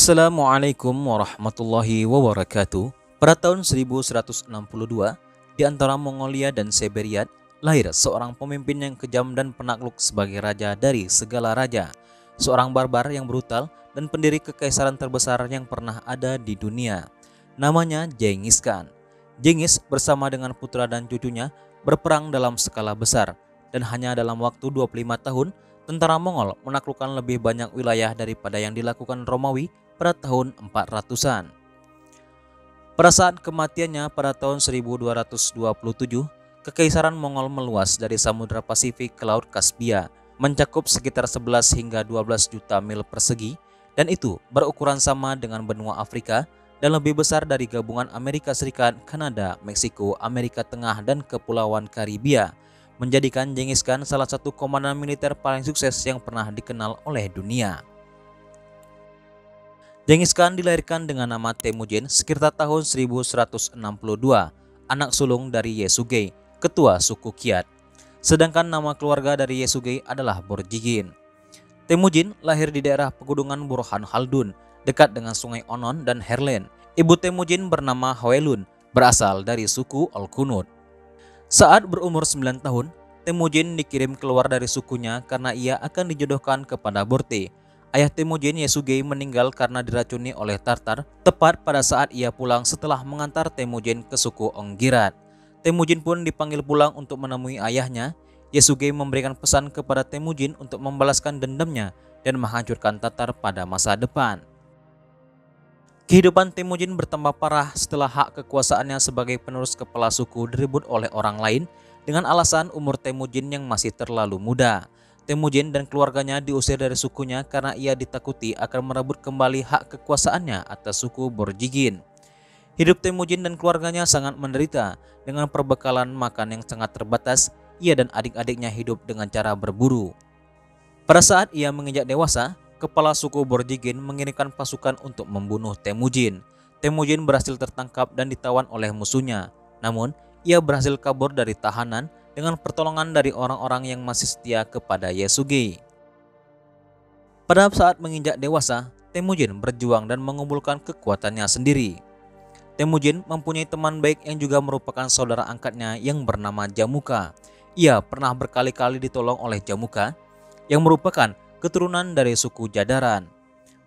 Assalamualaikum warahmatullahi wabarakatuh. Pada tahun 1162, di antara Mongolia dan Siberia, lahir seorang pemimpin yang kejam dan penakluk sebagai raja dari segala raja. Seorang barbar yang brutal dan pendiri kekaisaran terbesar yang pernah ada di dunia. Namanya Genghis Khan. Genghis bersama dengan putra dan cucunya berperang dalam skala besar, dan hanya dalam waktu 25 tahun, tentara Mongol menaklukkan lebih banyak wilayah daripada yang dilakukan Romawi pada tahun 400-an. Pada saat kematiannya pada tahun 1227, Kekaisaran Mongol meluas dari Samudra Pasifik ke Laut Kaspia, mencakup sekitar 11 hingga 12 juta mil persegi, dan itu berukuran sama dengan benua Afrika dan lebih besar dari gabungan Amerika Serikat, Kanada, Meksiko, Amerika Tengah, dan Kepulauan Karibia, menjadikan Genghis Khan salah satu komandan militer paling sukses yang pernah dikenal oleh dunia. Genghis Khan dilahirkan dengan nama Temujin sekitar tahun 1162, anak sulung dari Yesugei, ketua suku Kiat. Sedangkan nama keluarga dari Yesugei adalah Borjigin. Temujin lahir di daerah pegunungan Burhan Khaldun, dekat dengan sungai Onon dan Herlen. Ibu Temujin bernama Hwelun, berasal dari suku Olkunut. Saat berumur 9 tahun, Temujin dikirim keluar dari sukunya karena ia akan dijodohkan kepada Borte. Ayah Temujin, Yesugei, meninggal karena diracuni oleh Tartar tepat pada saat ia pulang setelah mengantar Temujin ke suku Onggirat. Temujin pun dipanggil pulang untuk menemui ayahnya. Yesugei memberikan pesan kepada Temujin untuk membalaskan dendamnya dan menghancurkan Tatar pada masa depan. Kehidupan Temujin bertambah parah setelah hak kekuasaannya sebagai penerus kepala suku direbut oleh orang lain dengan alasan umur Temujin yang masih terlalu muda. Temujin dan keluarganya diusir dari sukunya karena ia ditakuti akan merebut kembali hak kekuasaannya atas suku Borjigin. Hidup Temujin dan keluarganya sangat menderita dengan perbekalan makan yang sangat terbatas. Ia dan adik-adiknya hidup dengan cara berburu. Pada saat ia menginjak dewasa, kepala suku Borjigin mengirimkan pasukan untuk membunuh Temujin. Temujin berhasil tertangkap dan ditawan oleh musuhnya. Namun, ia berhasil kabur dari tahanan dengan pertolongan dari orang-orang yang masih setia kepada Yesugei. Pada saat menginjak dewasa, Temujin berjuang dan mengumpulkan kekuatannya sendiri. Temujin mempunyai teman baik yang juga merupakan saudara angkatnya yang bernama Jamuka. Ia pernah berkali-kali ditolong oleh Jamuka, yang merupakan keturunan dari suku Jadaran.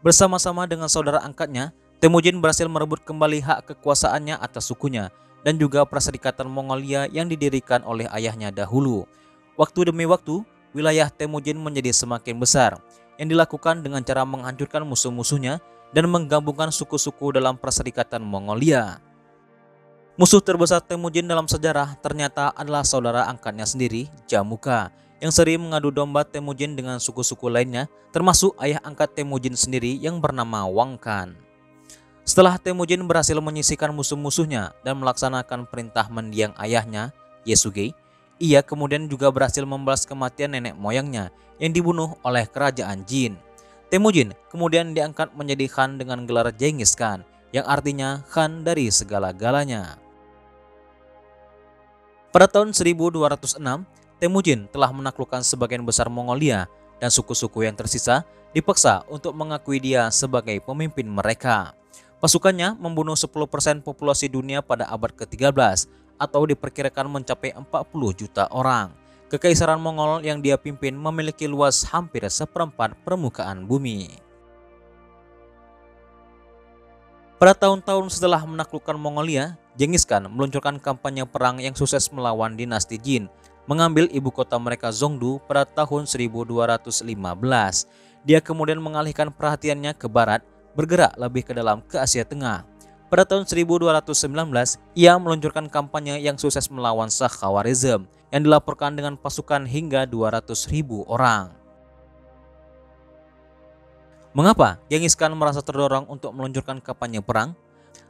Bersama-sama dengan saudara angkatnya, Temujin berhasil merebut kembali hak kekuasaannya atas sukunya dan juga Perserikatan Mongolia yang didirikan oleh ayahnya dahulu. Waktu demi waktu, wilayah Temujin menjadi semakin besar, yang dilakukan dengan cara menghancurkan musuh-musuhnya dan menggabungkan suku-suku dalam Perserikatan Mongolia. Musuh terbesar Temujin dalam sejarah ternyata adalah saudara angkatnya sendiri, Jamuka, yang sering mengadu domba Temujin dengan suku-suku lainnya, termasuk ayah angkat Temujin sendiri yang bernama Wang Khan. Setelah Temujin berhasil menyisihkan musuh-musuhnya dan melaksanakan perintah mendiang ayahnya, Yesugei, ia kemudian juga berhasil membalas kematian nenek moyangnya yang dibunuh oleh kerajaan Jin. Temujin kemudian diangkat menjadi Khan dengan gelar Genghis Khan, yang artinya Khan dari segala-galanya. Pada tahun 1206, Temujin telah menaklukkan sebagian besar Mongolia dan suku-suku yang tersisa dipaksa untuk mengakui dia sebagai pemimpin mereka. Pasukannya membunuh 10% populasi dunia pada abad ke-13 atau diperkirakan mencapai 40 juta orang. Kekaisaran Mongol yang dia pimpin memiliki luas hampir seperempat permukaan bumi. Pada tahun-tahun setelah menaklukkan Mongolia, Genghis Khan meluncurkan kampanye perang yang sukses melawan dinasti Jin, mengambil ibu kota mereka Zhongdu pada tahun 1215. Dia kemudian mengalihkan perhatiannya ke barat, bergerak lebih ke dalam ke Asia Tengah. Pada tahun 1219, ia meluncurkan kampanye yang sukses melawan Shah Khawarizm yang dilaporkan dengan pasukan hingga 200.000 orang. Mengapa Genghis Khan merasa terdorong untuk meluncurkan kampanye perang?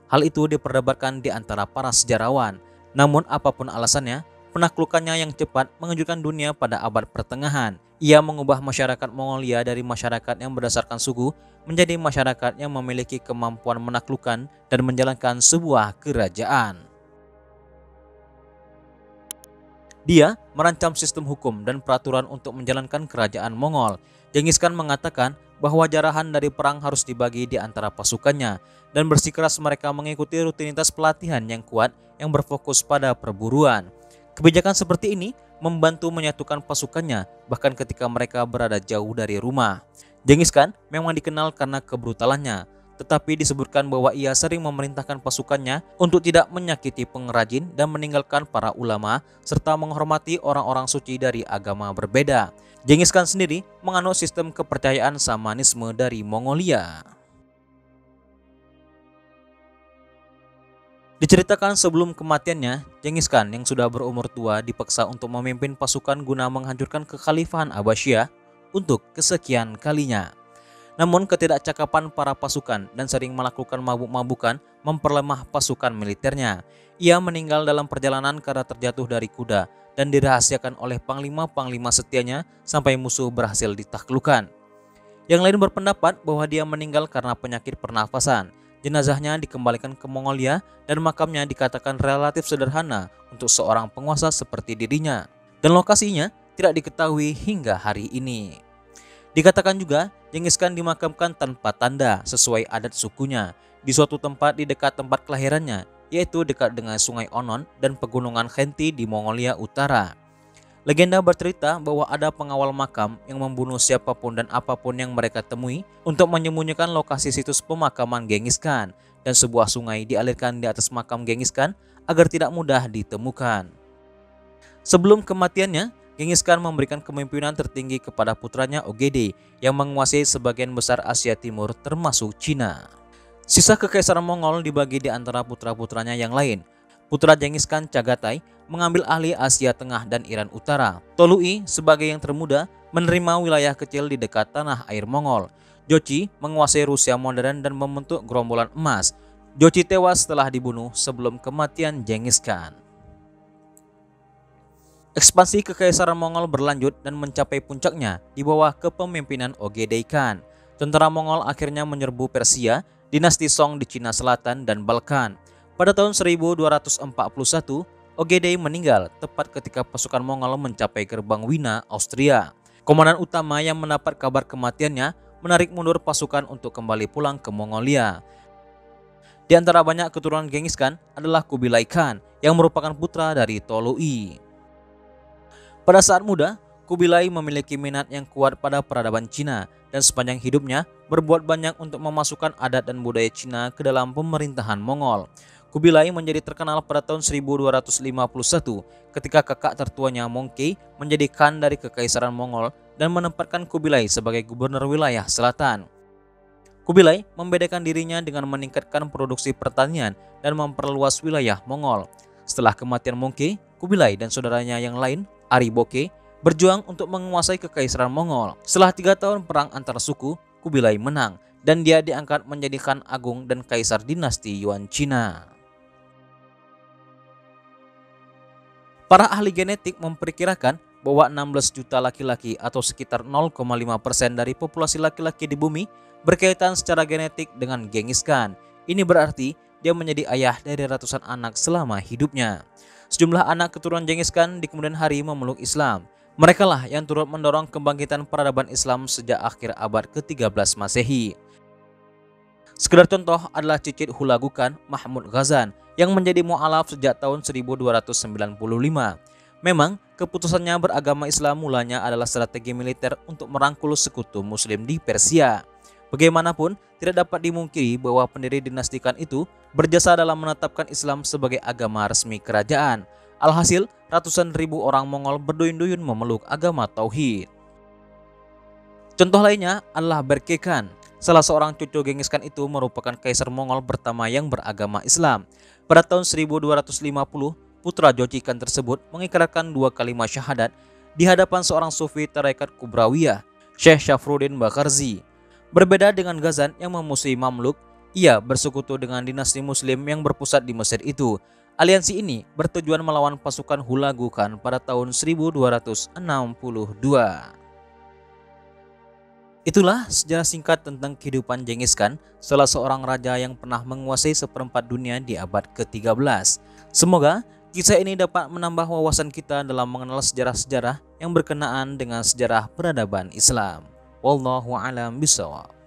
Hal itu diperdebatkan di antara para sejarawan. Namun apapun alasannya, penaklukannya yang cepat mengejutkan dunia pada abad pertengahan. Ia mengubah masyarakat Mongolia dari masyarakat yang berdasarkan suku menjadi masyarakat yang memiliki kemampuan menaklukkan dan menjalankan sebuah kerajaan. Dia merancam sistem hukum dan peraturan untuk menjalankan kerajaan Mongol. Genghis Khan mengatakan bahwa jarahan dari perang harus dibagi di antara pasukannya dan bersikeras mereka mengikuti rutinitas pelatihan yang kuat yang berfokus pada perburuan. Kebijakan seperti ini membantu menyatukan pasukannya bahkan ketika mereka berada jauh dari rumah. Genghis Khan memang dikenal karena kebrutalannya, tetapi disebutkan bahwa ia sering memerintahkan pasukannya untuk tidak menyakiti pengrajin dan meninggalkan para ulama serta menghormati orang-orang suci dari agama berbeda. Genghis Khan sendiri menganut sistem kepercayaan Shamanisme dari Mongolia. Diceritakan sebelum kematiannya, Genghis Khan yang sudah berumur tua dipaksa untuk memimpin pasukan guna menghancurkan kekhalifahan Abbasiyah untuk kesekian kalinya. Namun ketidakcakapan para pasukan dan sering melakukan mabuk-mabukan memperlemah pasukan militernya. Ia meninggal dalam perjalanan karena terjatuh dari kuda dan dirahasiakan oleh panglima-panglima setianya sampai musuh berhasil ditaklukkan. Yang lain berpendapat bahwa dia meninggal karena penyakit pernafasan. Jenazahnya dikembalikan ke Mongolia dan makamnya dikatakan relatif sederhana untuk seorang penguasa seperti dirinya. Dan lokasinya tidak diketahui hingga hari ini. Dikatakan juga Genghis Khan dimakamkan tanpa tanda sesuai adat sukunya di suatu tempat di dekat tempat kelahirannya, yaitu dekat dengan Sungai Onon dan pegunungan Khenti di Mongolia Utara. Legenda bercerita bahwa ada pengawal makam yang membunuh siapapun dan apapun yang mereka temui untuk menyembunyikan lokasi situs pemakaman Genghis Khan, dan sebuah sungai dialirkan di atas makam Genghis Khan agar tidak mudah ditemukan. Sebelum kematiannya, Genghis Khan memberikan kepemimpinan tertinggi kepada putranya Ogedei yang menguasai sebagian besar Asia Timur termasuk Cina. Sisa kekaisaran Mongol dibagi di antara putra-putranya yang lain. Putra Genghis Khan Chagatai mengambil alih Asia Tengah dan Iran Utara. Tolui sebagai yang termuda menerima wilayah kecil di dekat tanah air Mongol. Jochi menguasai Rusia modern dan membentuk gerombolan emas. Jochi tewas setelah dibunuh sebelum kematian Genghis Khan. Ekspansi kekaisaran Mongol berlanjut dan mencapai puncaknya di bawah kepemimpinan Ogedei Khan. Tentara Mongol akhirnya menyerbu Persia, dinasti Song di Cina Selatan dan Balkan. Pada tahun 1241, Ogedei meninggal tepat ketika pasukan Mongol mencapai gerbang Wina, Austria. Komandan utama yang mendapat kabar kematiannya menarik mundur pasukan untuk kembali pulang ke Mongolia. Di antara banyak keturunan Genghis Khan adalah Kubilai Khan yang merupakan putra dari Tolui. Pada saat muda, Kubilai memiliki minat yang kuat pada peradaban Cina dan sepanjang hidupnya berbuat banyak untuk memasukkan adat dan budaya Cina ke dalam pemerintahan Mongol. Kubilai menjadi terkenal pada tahun 1251 ketika kakak tertuanya Mongkei menjadi Khan dari Kekaisaran Mongol dan menempatkan Kubilai sebagai gubernur wilayah selatan. Kubilai membedakan dirinya dengan meningkatkan produksi pertanian dan memperluas wilayah Mongol. Setelah kematian Mongkei, Kubilai dan saudaranya yang lain, Ariboke, berjuang untuk menguasai Kekaisaran Mongol. Setelah 3 tahun perang antar suku, Kubilai menang dan dia diangkat menjadi Khan Agung dan Kaisar dinasti Yuan Cina. Para ahli genetik memperkirakan bahwa 16 juta laki-laki atau sekitar 0,5% dari populasi laki-laki di bumi berkaitan secara genetik dengan Genghis Khan. Ini berarti dia menjadi ayah dari ratusan anak selama hidupnya. Sejumlah anak keturunan Genghis Khan di kemudian hari memeluk Islam. Mereka lah yang turut mendorong kebangkitan peradaban Islam sejak akhir abad ke-13 Masehi. Sekedar contoh adalah cicit Hulagu Khan Mahmud Ghazan yang menjadi mu'alaf sejak tahun 1295. Memang keputusannya beragama Islam mulanya adalah strategi militer untuk merangkul sekutu muslim di Persia. Bagaimanapun, tidak dapat dimungkiri bahwa pendiri dinasti Khan itu berjasa dalam menetapkan Islam sebagai agama resmi kerajaan. Alhasil, ratusan ribu orang Mongol berduyun-duyun memeluk agama Tauhid. Contoh lainnya adalah Berke Khan. Salah seorang cucu Genghis Khan itu merupakan kaisar Mongol pertama yang beragama Islam. Pada tahun 1250, putra Jochi Khan tersebut mengikrarkan 2 kalimat syahadat di hadapan seorang sufi tarekat Kubrawiyah, Syekh Syafruddin Bakarzi. Berbeda dengan Ghazan yang memusuhi Mamluk, ia bersekutu dengan dinasti Muslim yang berpusat di Mesir itu. Aliansi ini bertujuan melawan pasukan Hulagu Khan pada tahun 1262. Itulah sejarah singkat tentang kehidupan Genghis Khan, salah seorang raja yang pernah menguasai seperempat dunia di abad ke-13. Semoga kisah ini dapat menambah wawasan kita dalam mengenal sejarah-sejarah yang berkenaan dengan sejarah peradaban Islam. Wallahu a'lam bishawab.